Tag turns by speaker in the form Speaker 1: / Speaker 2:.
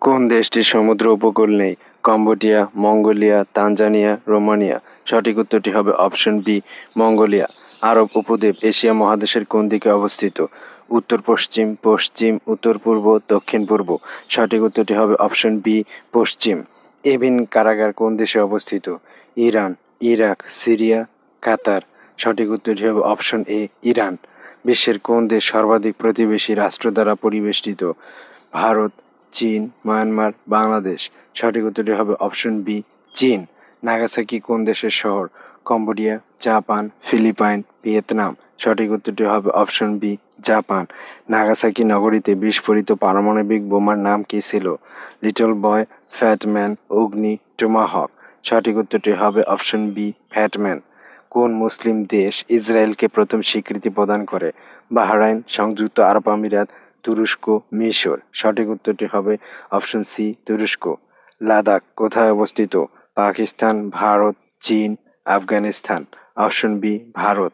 Speaker 1: কোন দেশটির সমুদ্র উপকূল নেই? Cambodia, Mongolia, Tanzania, Romania. সঠিক উত্তরটি হবে অপশন বি, মঙ্গোলিয়া। আরব উপদ্বীপ এশিয়া মহাদেশের কোন দিকে অবস্থিত? উত্তর পশ্চিম, পশ্চিম, উত্তর পূর্ব, দক্ষিণ পূর্ব। সঠিক উত্তরটি হবে অপশন বি, পশ্চিম। এভিন কারাগার কোন দেশে অবস্থিত? ইরান, ইরাক, সিরিয়া, কাতার। সঠিক উত্তরটি হবে অপশন এ, ইরান। বিশ্বের কোন দেশ সর্বাধিক প্রতিবেশী রাষ্ট্র দ্বারা পরিবেষ্টিত? ভারত, চীন, মায়ানমার, বাংলাদেশ। সঠিক উত্তরটি হবে অপশন বি, চীন। নাগাসাকি কোন দেশের শহর? Cambodia, Japan, Philippine, Vietnam. সঠিক উত্তরটি হবে অপশন বি, জাপান। নাগাসাকি নগরীতে বিস্ফোরিত পারমাণবিক বোমার নাম কি ছিল? লিটল বয়, ফ্যাটম্যান, অগ্নি, টোমাহক। সঠিক উত্তরটি হবে অপশন বি, ফ্যাটম্যান। কোন মুসলিম দেশ ইসরায়েলকে প্রথম স্বীকৃতি প্রদান করে? বাহরাইন, সংযুক্ত আরব আমিরাত, তুরস্ক, মিশর। সঠিক উত্তরটি হবে অপশন সি, তুরস্ক। লাদাখ কোথায় অবস্থিত? পাকিস্তান, ভারত, চীন, আফগানিস্তান। Option B, Bharat.